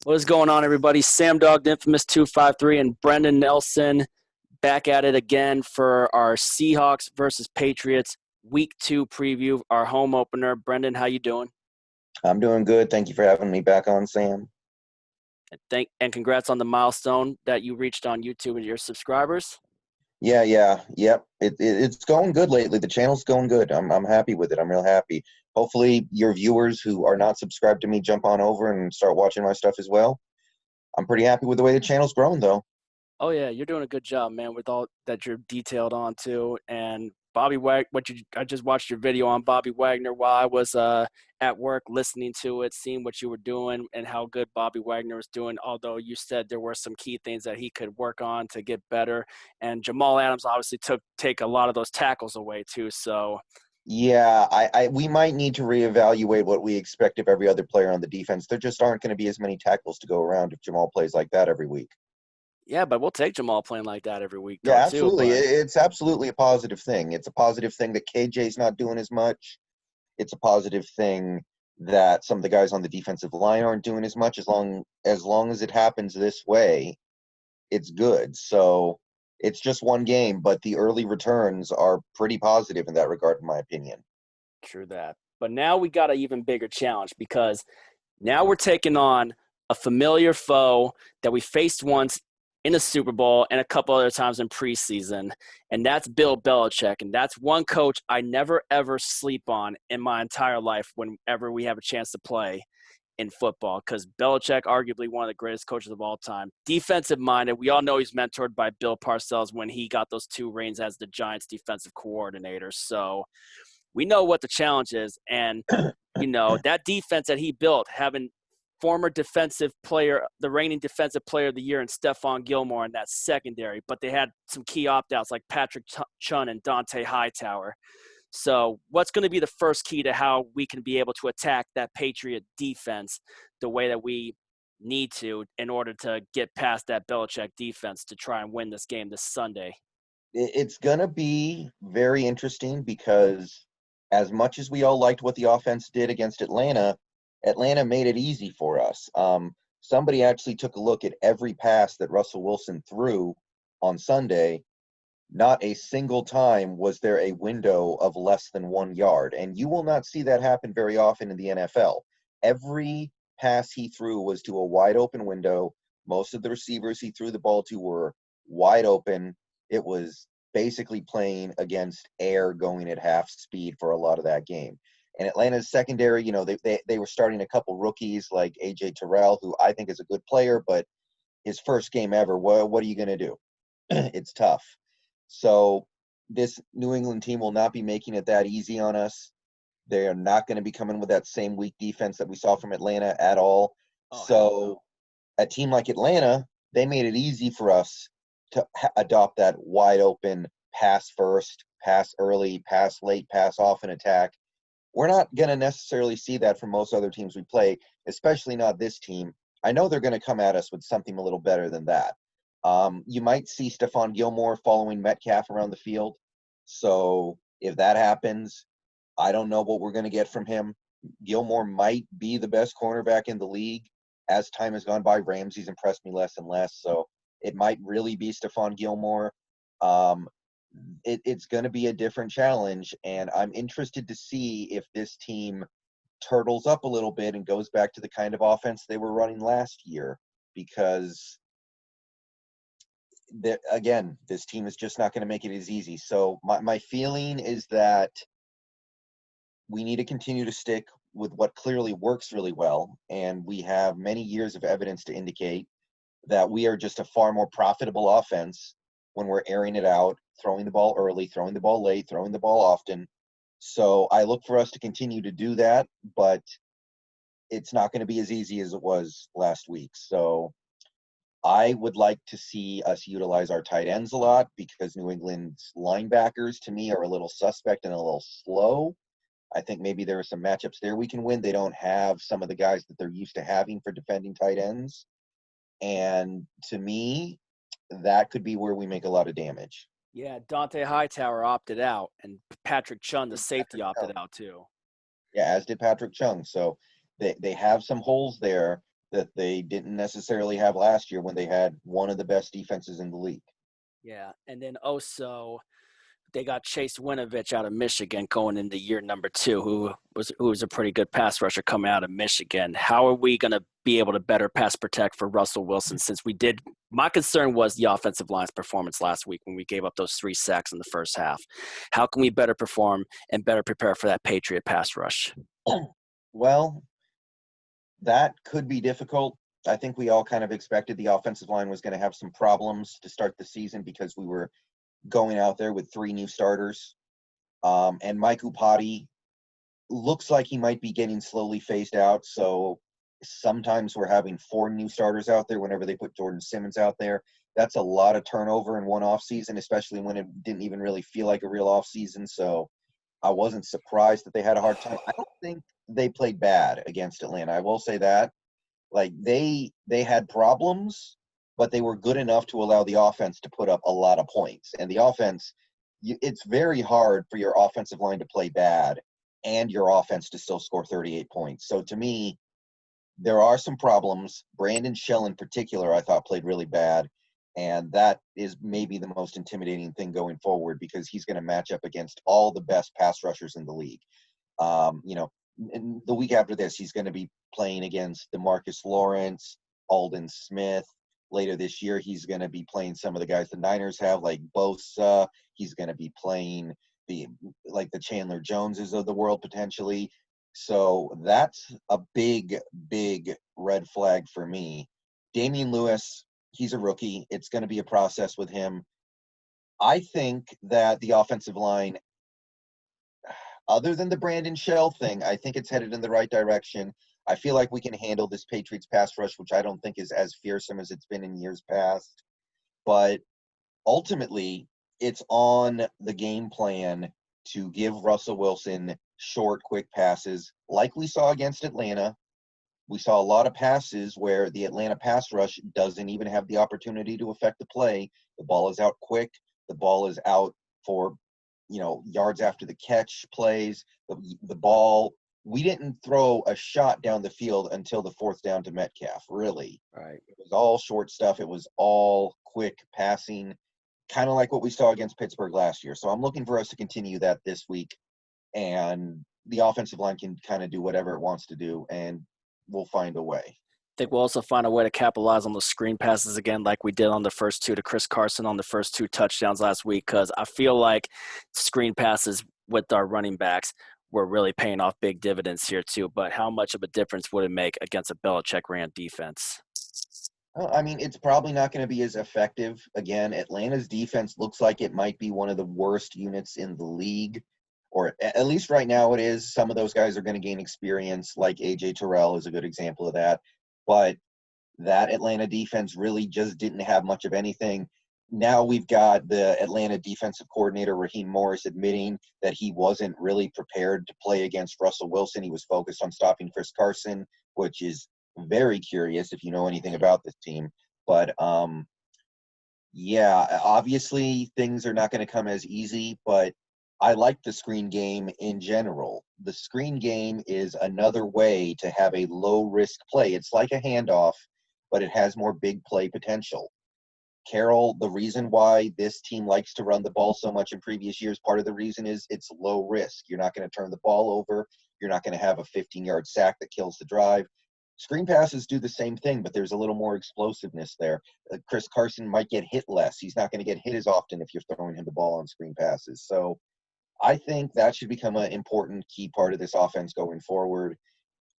What is going on, everybody? Sam Dog, the infamous 253, and Brendon Nelson back at it again for our Seahawks versus Patriots Week 2 preview, our home opener. Brendon, how you doing? I'm doing good. Thank you for having me back on, Sam. And congrats on the milestone that you reached on YouTube with your subscribers. Yep. It's going good lately. The channel's going good. I'm happy with it. I'm real happy. Hopefully, your viewers who are not subscribed to me jump on over and start watching my stuff as well. I'm pretty happy with the way the channel's grown, though. Oh yeah, you're doing a good job, man, with all that you're detailed on too. And Bobby Wag, I just watched your video on Bobby Wagner while I was at work, listening to it, seeing what you were doing and how good Bobby Wagner was doing. Although you said there were some key things that he could work on to get better, and Jamal Adams obviously take a lot of those tackles away too. So Yeah, we might need to reevaluate what we expect of every other player on the defense. There just aren't going to be as many tackles to go around if Jamal plays like that every week. yeah, but we'll take Jamal playing like that every week Yeah, though too. absolutely. But It's absolutely a positive thing. It's a positive thing that KJ's not doing as much. It's a positive thing that some of the guys on the defensive line aren't doing as much. As long as it happens this way, it's good. So it's just one game, but the early returns are pretty positive in that regard, in my opinion. true that. But now we got an even bigger challenge because now we're taking on a familiar foe that we faced once in the Super Bowl and a couple other times in preseason, and that's Bill Belichick. And that's one coach I never ever sleep on in my entire life whenever we have a chance to play in football, because Belichick, arguably one of the greatest coaches of all time, defensive minded. We all know he's mentored by Bill Parcells when he got those two reigns as the Giants defensive coordinator. So we know what the challenge is. And, that defense that he built, having former defensive player, the reigning defensive player of the year, and Stephon Gilmore in that secondary, but they had some key opt-outs like Patrick Chung and Dante Hightower. So what's going to be the first key to how we can be able to attack that Patriot defense the way that we need to in order to get past that Belichick defense to try and win this game this Sunday? It's going to be very interesting because as much as we all liked what the offense did against Atlanta, Atlanta made it easy for us. Somebody actually took a look at every pass that Russell Wilson threw on Sunday. Not a single time was there a window of less than 1 yard. And you will not see that happen very often in the NFL. Every pass he threw was to a wide open window. Most of the receivers he threw the ball to were wide open. It was basically playing against air going at half speed for a lot of that game. And Atlanta's secondary, they were starting a couple rookies like A.J. Terrell, who I think is a good player, but his first game ever, what are you going to do? It's tough. So this New England team will not be making it that easy on us. They are not going to be coming with that same weak defense that we saw from Atlanta at all. Oh, hell no. So a team like Atlanta, they made it easy for us to adopt that wide open pass first, pass early, pass late, pass often attack. We're not going to necessarily see that from most other teams we play, especially not this team. I know they're going to come at us with something a little better than that. You might see Stephon Gilmore following Metcalf around the field. So if that happens, I don't know what we're going to get from him. Gilmore might be the best cornerback in the league. As time has gone by, Ramsey's impressed me less and less. So it might really be Stephon Gilmore. Um, it's going to be a different challenge, and I'm interested to see if this team turtles up a little bit and goes back to the kind of offense they were running last year, because again, this team is just not going to make it as easy. So my feeling is that we need to continue to stick with what clearly works really well, and we have many years of evidence to indicate that we are just a far more profitable offense when we're airing it out, throwing the ball early, throwing the ball late, throwing the ball often. So I look for us to continue to do that, but it's not going to be as easy as it was last week. So I would like to see us utilize our tight ends a lot, because New England's linebackers, to me, are a little suspect and a little slow. I think maybe there are some matchups there we can win. They don't have some of the guys that they're used to having for defending tight ends. And to me, that could be where we make a lot of damage. Yeah, Dante Hightower opted out, and Patrick Chung, the safety, Patrick opted Chung. out too. Yeah, as did Patrick Chung. So they have some holes there. that they didn't necessarily have last year when they had one of the best defenses in the league. Yeah, and then also they got Chase Winovich out of Michigan going into year number 2, who was a pretty good pass rusher coming out of Michigan. How are we going to be able to better pass protect for Russell Wilson? Since we did, my concern was the offensive line's performance last week when we gave up those 3 sacks in the first half. How can we better perform and better prepare for that Patriot pass rush? Well, that could be difficult. I think we all kind of expected the offensive line was going to have some problems to start the season because we were going out there with 3 new starters. And Mike Upati looks like he might be getting slowly phased out. So sometimes we're having 4 new starters out there whenever they put Jordan Simmons out there. That's a lot of turnover in one offseason, especially when it didn't even really feel like a real offseason. So I wasn't surprised that they had a hard time. I don't think they played bad against Atlanta. I will say that. Like they had problems, but they were good enough to allow the offense to put up a lot of points. And the offense, it's very hard for your offensive line to play bad and your offense to still score 38 points. So to me, there are some problems. Brandon Shell in particular, I thought played really bad. And that is maybe the most intimidating thing going forward because he's going to match up against all the best pass rushers in the league. And the week after this, he's going to be playing against DeMarcus Lawrence, Aldon Smith. Later this year, he's going to be playing some of the guys the Niners have, like Bosa. He's going to be playing the Chandler Joneses of the world potentially. So that's a big, big red flag for me. Damian Lewis, he's a rookie. It's going to be a process with him. I think that the offensive line, other than the Brandon Shell thing, I think it's headed in the right direction. I feel like we can handle this Patriots pass rush, which I don't think is as fearsome as it's been in years past. But ultimately, it's on the game plan to give Russell Wilson short, quick passes like we saw against Atlanta. We saw a lot of passes where the Atlanta pass rush doesn't even have the opportunity to affect the play. The ball is out quick. The ball is out for, yards after the catch plays. The ball, we didn't throw a shot down the field until the 4th down to Metcalf, really. Right. It was all short stuff. It was all quick passing, kind of like what we saw against Pittsburgh last year. So I'm looking for us to continue that this week. And the offensive line can kind of do whatever it wants to do, and we'll find a way. I think we'll also find a way to capitalize on the screen passes again, like we did on the first 2 to Chris Carson on the first 2 touchdowns last week, because I feel like screen passes with our running backs were really paying off big dividends here too. But how much of a difference would it make against a Belichick ran defense? I mean, it's probably not going to be as effective. Again, Atlanta's defense looks like it might be one of the worst units in the league, or at least right now it is. Some of those guys are going to gain experience, like A.J. Terrell is a good example of that. But that Atlanta defense really just didn't have much of anything. Now we've got the Atlanta defensive coordinator, Raheem Morris, admitting that he wasn't really prepared to play against Russell Wilson. He was focused on stopping Chris Carson, which is very curious if you know anything about this team. But, yeah, obviously things are not going to come as easy, but I like the screen game in general. The screen game is another way to have a low-risk play. It's like a handoff, but it has more big play potential. Carroll, the reason why this team likes to run the ball so much in previous years, part of the reason is it's low risk. You're not going to turn the ball over. You're not going to have a 15-yard sack that kills the drive. Screen passes do the same thing, but there's a little more explosiveness there. Chris Carson might get hit less. He's not going to get hit as often if you're throwing him the ball on screen passes. So I think that should become an important key part of this offense going forward.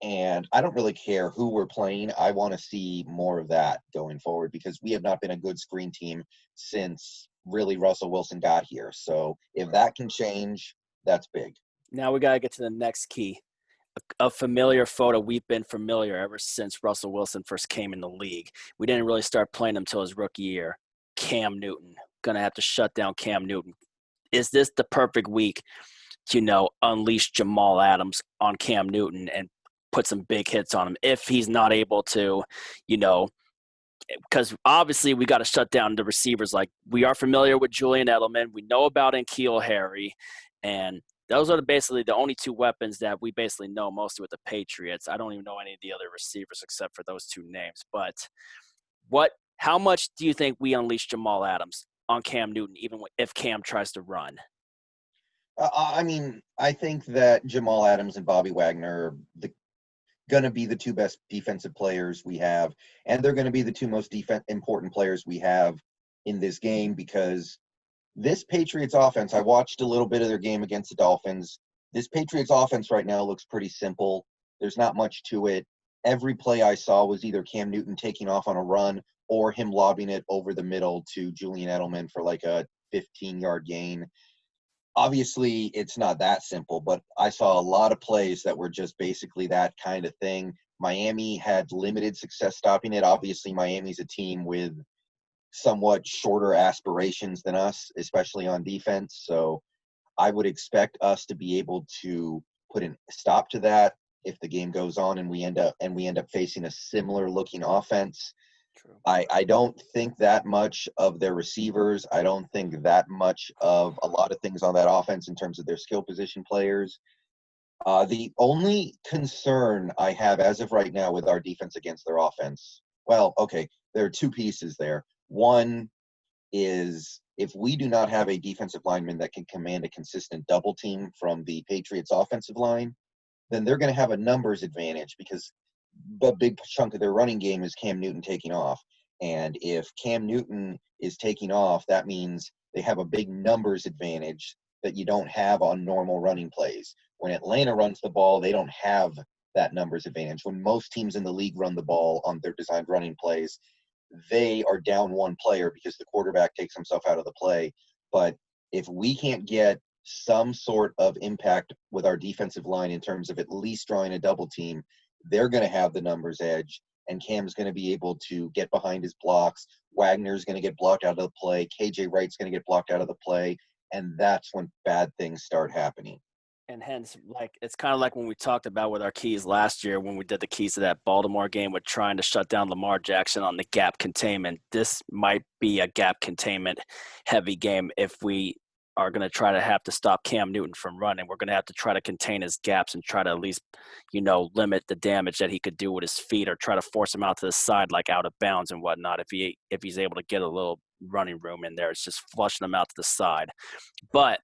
And I don't really care who we're playing. I want to see more of that going forward because we have not been a good screen team since really Russell Wilson got here. So if that can change, that's big. Now we got to get to the next key. A familiar photo. We've been familiar ever since Russell Wilson first came in the league. We didn't really start playing him until his rookie year. Cam Newton. Going to have to shut down Cam Newton. Is this the perfect week to, unleash Jamal Adams on Cam Newton and put some big hits on him if he's not able to, because obviously we got to shut down the receivers. Like we are familiar with Julian Edelman. We know about N'Keal Harry, and those are basically the only two weapons that we basically know mostly with the Patriots. I don't even know any of the other receivers except for those two names. But how much do you think we unleash Jamal Adams on Cam Newton, even if Cam tries to run? I think that Jamal Adams and Bobby Wagner are going to be the two best defensive players we have, and they're going to be the two most important players we have in this game, because this Patriots offense, I watched a little bit of their game against the Dolphins. This Patriots offense right now looks pretty simple. There's not much to it. Every play I saw was either Cam Newton taking off on a run or him lobbing it over the middle to Julian Edelman for like a 15-yard gain. Obviously, it's not that simple, but I saw a lot of plays that were just basically that kind of thing. Miami had limited success stopping it. Obviously, Miami's a team with somewhat shorter aspirations than us, especially on defense. So I would expect us to be able to put a stop to that if the game goes on and we end up facing a similar looking offense. True. I don't think that much of their receivers. I don't think that much of a lot of things on that offense in terms of their skill position players. The only concern I have as of right now with our defense against their offense, well, okay, there are two pieces there. One is if we do not have a defensive lineman that can command a consistent double team from the Patriots offensive line, then they're going to have a numbers advantage, because a big chunk of their running game is Cam Newton taking off. And if Cam Newton is taking off, that means they have a big numbers advantage that you don't have on normal running plays. When Atlanta runs the ball, they don't have that numbers advantage. When most teams in the league run the ball on their designed running plays, they are down one player because the quarterback takes himself out of the play. But if we can't get some sort of impact with our defensive line in terms of at least drawing a double team, they're going to have the numbers edge, and Cam's going to be able to get behind his blocks. Wagner's going to get blocked out of the play. KJ Wright's going to get blocked out of the play, and that's when bad things start happening. And hence, it's kind of like when we talked about with our keys last year when we did the keys to that Baltimore game with trying to shut down Lamar Jackson on the gap containment. This might be a gap containment heavy game if we are going to try to have to stop Cam Newton from running. We're going to have to try to contain his gaps and try to at least, limit the damage that he could do with his feet, or try to force him out to the side, like out of bounds and whatnot. If he's able to get a little running room in there, it's just flushing him out to the side. But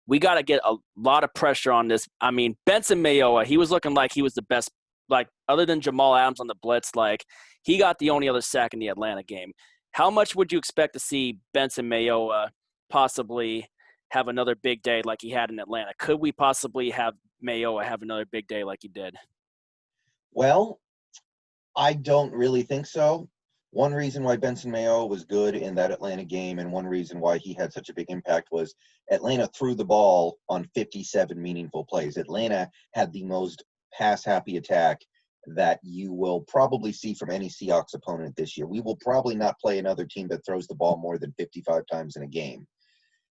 we got to get a lot of pressure on this. I mean, Benson Mayowa, he was looking like he was the best, other than Jamal Adams on the blitz, he got the only other sack in the Atlanta game. How much would you expect to see Benson Mayowa possibly have another big day like he had in Atlanta? Could we possibly have Mayowa have another big day like he did? Well, I don't really think so. One reason why Benson Mayowa was good in that Atlanta game, and one reason why he had such a big impact, was Atlanta threw the ball on 57 meaningful plays. Atlanta had the most pass-happy attack that you will probably see from any Seahawks opponent this year. We will probably not play another team that throws the ball more than 55 times in a game.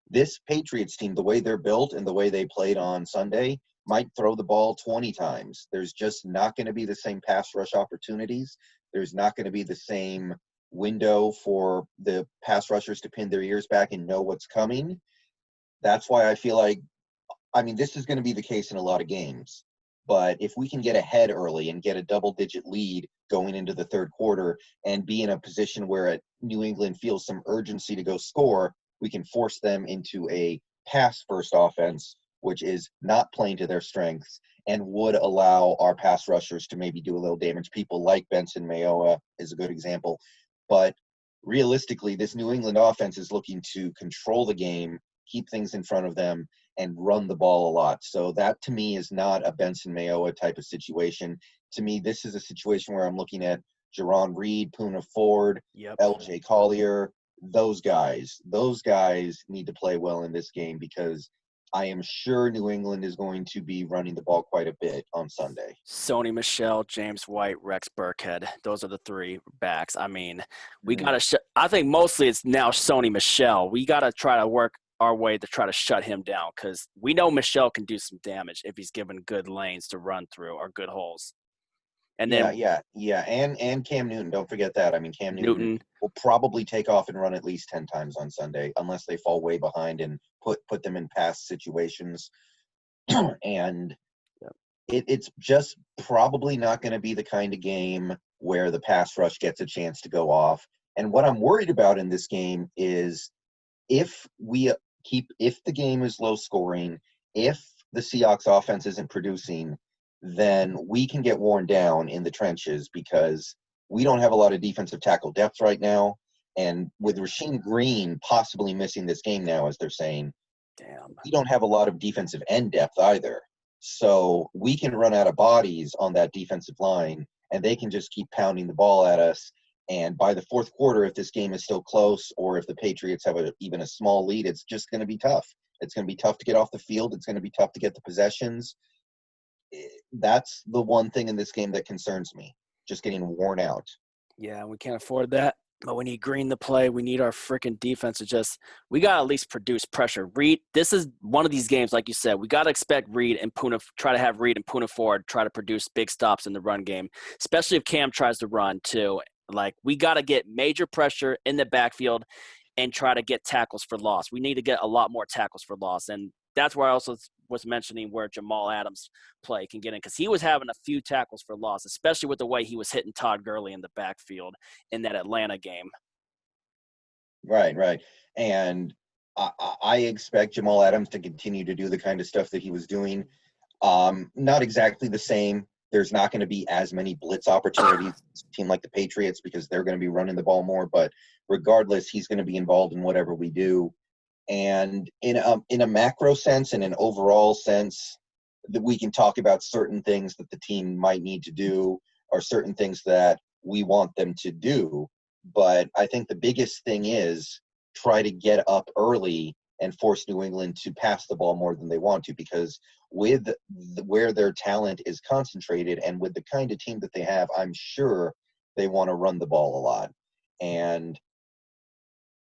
This Patriots team, the way they're built and the way they played on Sunday, might throw the ball 20 times. There's just not going to be the same pass rush opportunities. There's not going to be the same window for the pass rushers to pin their ears back and know what's coming. That's why I feel like, this is going to be the case in a lot of games. But if we can get ahead early and get a double-digit lead going into the third quarter and be in a position where New England feels some urgency to go score, we can force them into a pass-first offense, which is not playing to their strengths and would allow our pass rushers to maybe do a little damage. People like Benson Mayowa is a good example. But realistically, this New England offense is looking to control the game, keep things in front of them, and run the ball a lot. So that, to me, is not a Benson Mayowa type of situation. To me, this is a situation where I'm looking at Jerron Reed, Poona Ford, LJ Collier, those guys need to play well in this game, because I am sure New England is going to be running the ball quite a bit on Sunday. Sony Michel, James White, Rex Burkhead. Those are the three backs. We got to I think mostly it's now Sony Michel. We got to try to work our way to try to shut him down, because we know Michel can do some damage if he's given good lanes to run through or good holes. And then and Cam Newton, don't forget that. Cam Newton will probably take off and run at least 10 times on Sunday, unless they fall way behind and put them in pass situations. And Yep. it's just probably not going to be the kind of game where the pass rush gets a chance to go off. And what I'm worried about in this game is if the game is low scoring, if the Seahawks offense isn't producing, then we can get worn down in the trenches because we don't have a lot of defensive tackle depth right now. And with Rasheem Green possibly missing this game now, as they're saying, Damn. we don't have a lot of defensive end depth either. So we can run out of bodies on that defensive line, and they can just keep pounding the ball at us. And by the fourth quarter, if this game is still close or if the Patriots have even a small lead, it's just going to be tough. It's going to be tough to get off the field. It's going to be tough to get the possessions. That's the one thing in this game that concerns me, just getting worn out. Yeah, we can't afford that. But we need Green to play. We need our freaking defense to just – we got to at least produce pressure. Reed, this is one of these games, like you said, we got to expect Reed and Puna – try to have Reed and Puna Ford try to produce big stops in the run game, especially if Cam tries to run too. Like, we got to get major pressure in the backfield and try to get tackles for loss. We need to get a lot more tackles for loss. And that's where I also was mentioning where Jamal Adams' play can get in, because he was having a few tackles for loss, especially with the way he was hitting Todd Gurley in the backfield in that Atlanta game. Right. And I expect Jamal Adams to continue to do the kind of stuff that he was doing. Not exactly the same. There's not going to be as many blitz opportunities as a team like the Patriots because they're going to be running the ball more. But regardless, he's going to be involved in whatever we do. And in a macro sense and an overall sense, that we can talk about certain things that the team might need to do or certain things that we want them to do. But I think the biggest thing is try to get up early and force New England to pass the ball more than they want to, because with where their talent is concentrated and with the kind of team that they have, I'm sure they want to run the ball a lot. And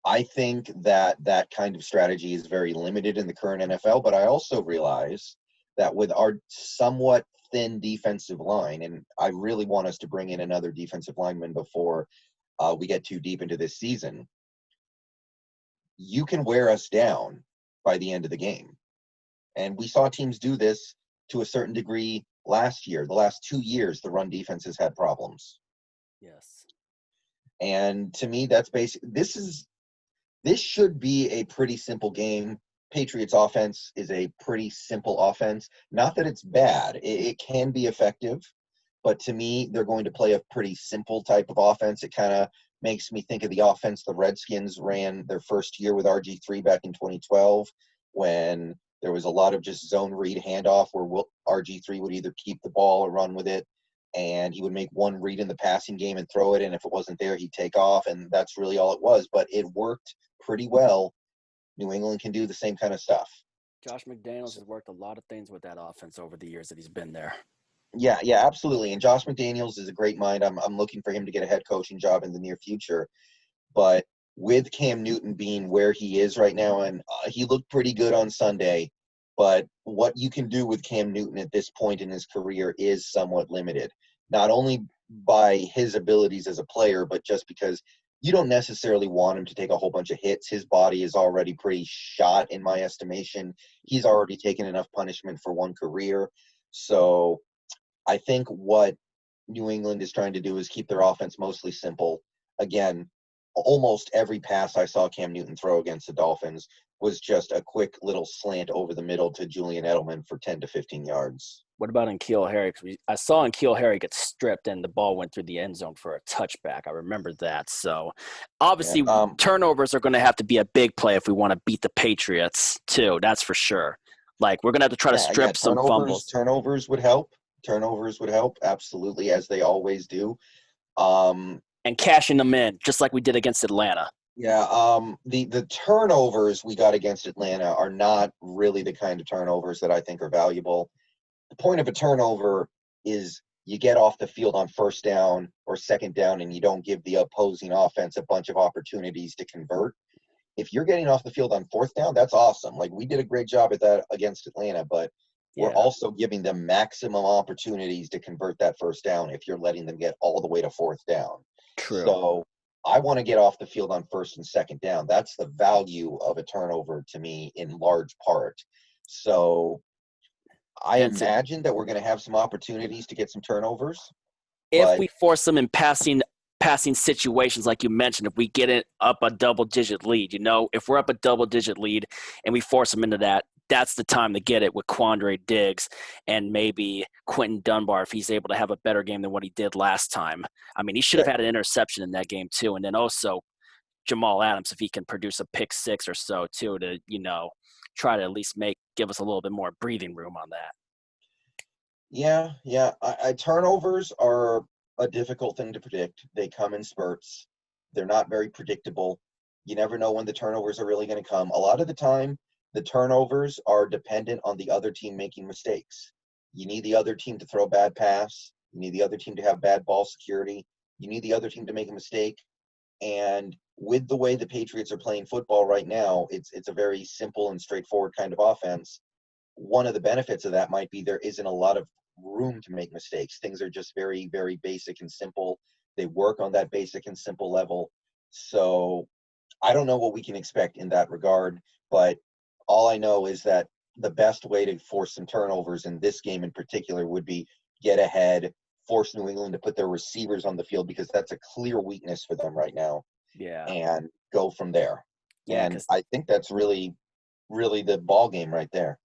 I think that that kind of strategy is very limited in the current NFL, but I also realize that with our somewhat thin defensive line, and I really want us to bring in another defensive lineman before we get too deep into this season, you can wear us down by the end of the game. And we saw teams do this to a certain degree last year. The last 2 years, the run defense has had problems. Yes. And to me, that's this should be a pretty simple game. Patriots offense is a pretty simple offense. Not that it's bad. It can be effective. But to me, they're going to play a pretty simple type of offense. It kind of makes me think of the offense the Redskins ran their first year with RG3 back in 2012, when there was a lot of just zone read handoff where RG3 would either keep the ball or run with it, and he would make one read in the passing game and throw it, and if it wasn't there, he'd take off, and that's really all it was. But it worked pretty well. New England can do the same kind of stuff. Josh McDaniels has worked a lot of things with that offense over the years that he's been there. Yeah, absolutely. And Josh McDaniels is a great mind. I'm looking for him to get a head coaching job in the near future. But with Cam Newton being where he is right now, and he looked pretty good on Sunday, but what you can do with Cam Newton at this point in his career is somewhat limited. Not only by his abilities as a player, but just because you don't necessarily want him to take a whole bunch of hits. His body is already pretty shot in my estimation. He's already taken enough punishment for one career. So I think what New England is trying to do is keep their offense mostly simple. Again, almost every pass I saw Cam Newton throw against the Dolphins was just a quick little slant over the middle to Julian Edelman for 10 to 15 yards. What about N'Keal Harry? Because I saw N'Keal Harry get stripped and the ball went through the end zone for a touchback. I remember that. So obviously turnovers are going to have to be a big play if we want to beat the Patriots too. That's for sure. Like, we're going to have to try to strip some fumbles. Turnovers would help. Turnovers would help, absolutely, as they always do. And cashing them in, just like we did against Atlanta. Yeah, the turnovers we got against Atlanta are not really the kind of turnovers that I think are valuable. The point of a turnover is you get off the field on first down or second down and you don't give the opposing offense a bunch of opportunities to convert. If you're getting off the field on fourth down, that's awesome. Like, we did a great job at that against Atlanta, but we're also giving them maximum opportunities to convert that first down if you're letting them get all the way to fourth down. True. So I want to get off the field on first and second down. That's the value of a turnover to me in large part. So I And to, imagine that we're going to have some opportunities to get some turnovers, if but we force them in passing situations, like you mentioned, if we get it up a double digit lead, if we're up a double digit lead and we force them into that, that's the time to get it with Quandre Diggs and maybe Quentin Dunbar if he's able to have a better game than what he did last time. I mean, he should have right. had an interception in that game too. And then also Jamal Adams, if he can produce a pick six or so too, to, try to at least give us a little bit more breathing room on that. Yeah, yeah. Turnovers are a difficult thing to predict. They come in spurts. They're not very predictable. You never know when the turnovers are really going to come. A lot of the time, the turnovers are dependent on the other team making mistakes. You need the other team to throw a bad pass. You need the other team to have bad ball security. You need the other team to make a mistake. And with the way the Patriots are playing football right now, it's a very simple and straightforward kind of offense. One of the benefits of that might be there isn't a lot of room to make mistakes. Things are just very, very basic and simple. They work on that basic and simple level. So I don't know what we can expect in that regard, but all I know is that the best way to force some turnovers in this game in particular would be get ahead, force New England to put their receivers on the field because that's a clear weakness for them right now, Yeah. and go from there. Yeah. And Because I think that's really, really the ball game right there.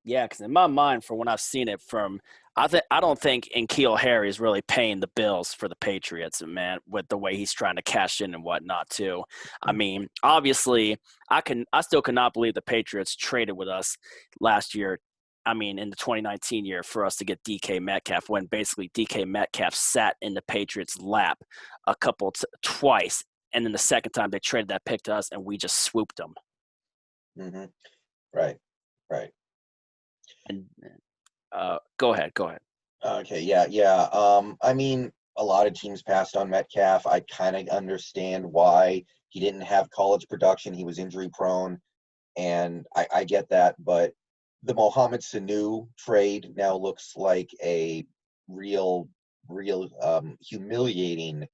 Yeah, because in my mind, from when I've seen it from, I don't think N'Keal Harry is really paying the bills for the Patriots, and man, with the way he's trying to cash in and whatnot too. I mean, obviously, I still cannot believe the Patriots traded with us last year. I mean, in the 2019 year, for us to get DK Metcalf, when basically DK Metcalf sat in the Patriots' lap twice, and then the second time they traded that pick to us, and we just swooped them. Hmm. Right, right. And go ahead, go ahead. Okay, yeah, yeah. I mean, a lot of teams passed on Metcalf. I kind of understand why he didn't have college production. He was injury prone, and I get that. But the Mohamed Sanu trade now looks like a real, real humiliating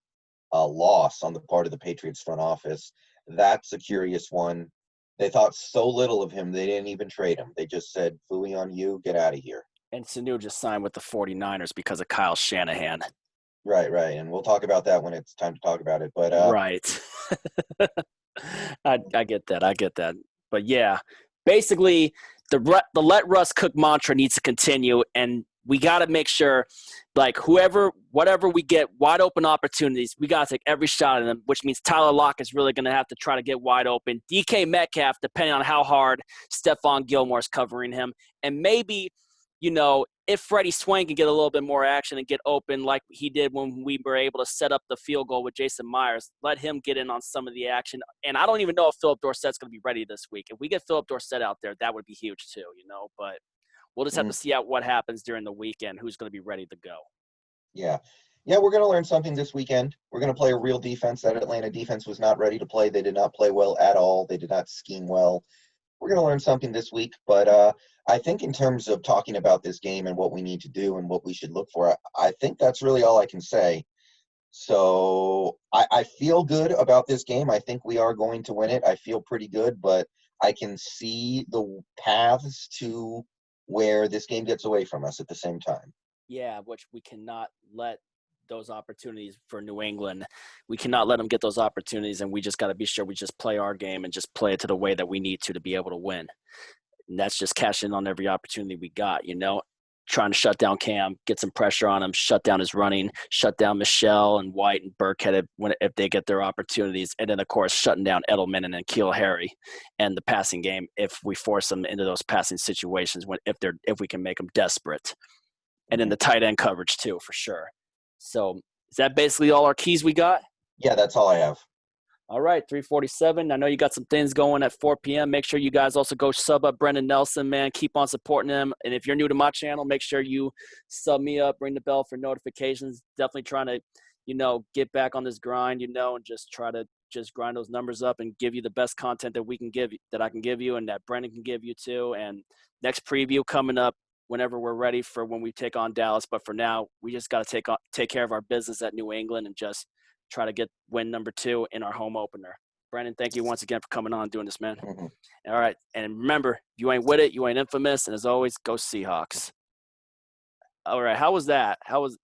loss on the part of the Patriots front office. That's a curious one. They thought so little of him, they didn't even trade him. They just said, "Fooey on you, get out of here." And Sanu just signed with the 49ers because of Kyle Shanahan. Right, right. And we'll talk about that when it's time to talk about it. But Right. I get that. I get that. But yeah, basically, the let Russ cook mantra needs to continue, and we got to make sure, like whatever we get wide open opportunities, we got to take every shot at them. Which means Tyler Lockett is really going to have to try to get wide open. DK Metcalf, depending on how hard Stephon Gilmore's covering him, and maybe, if Freddie Swain can get a little bit more action and get open like he did when we were able to set up the field goal with Jason Myers, let him get in on some of the action. And I don't even know if Philip Dorsett's going to be ready this week. If we get Philip Dorsett out there, that would be huge too, But we'll just have mm, to see out what happens during the weekend, who's going to be ready to go. yeah. Yeah, we're going to learn something this weekend. We're going to play a real defense. That Atlanta defense was not ready to play. They did not play well at all. They did not scheme well. We're going to learn something this week. But I think in terms of talking about this game and what we need to do and what we should look for, I think that's really all I can say. So I feel good about this game. I think we are going to win it. I feel pretty good, but I can see the paths to where this game gets away from us at the same time. Yeah, which we cannot let those opportunities for New England. We cannot let them get those opportunities, and we just got to be sure we just play our game and just play it to the way that we need to be able to win. And that's just cashing in on every opportunity we got, trying to shut down Cam, get some pressure on him, shut down his running, shut down Michelle and White and Burkhead if they get their opportunities. And then, of course, shutting down Edelman and N'Keal Harry and the passing game if we force them into those passing situations, if we can make them desperate. And then Mhm. the tight end coverage too, for sure. So is that basically all our keys we got? Yeah, that's all I have. All right, 347. I know you got some things going at 4 p.m. Make sure you guys also go sub up Brendon Nelson, man. Keep on supporting him. And if you're new to my channel, make sure you sub me up, ring the bell for notifications. Definitely trying to, get back on this grind, and just try to just grind those numbers up and give you the best content that we can give you, that I can give you and that Brendon can give you too. And next preview coming up whenever we're ready for when we take on Dallas. But for now, we just got to take care of our business at New England and just try to get win number 2 in our home opener. Brendon, thank you once again for coming on and doing this, man. Mhm. All right. And remember, you ain't with it, you ain't infamous. And as always, go Seahawks. All right. How was that? How was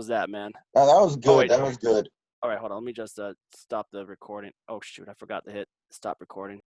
that, man? No, that was Oh, good. wait. That was good. All right, hold on. Let me just stop the recording. Oh shoot, I forgot to hit stop recording.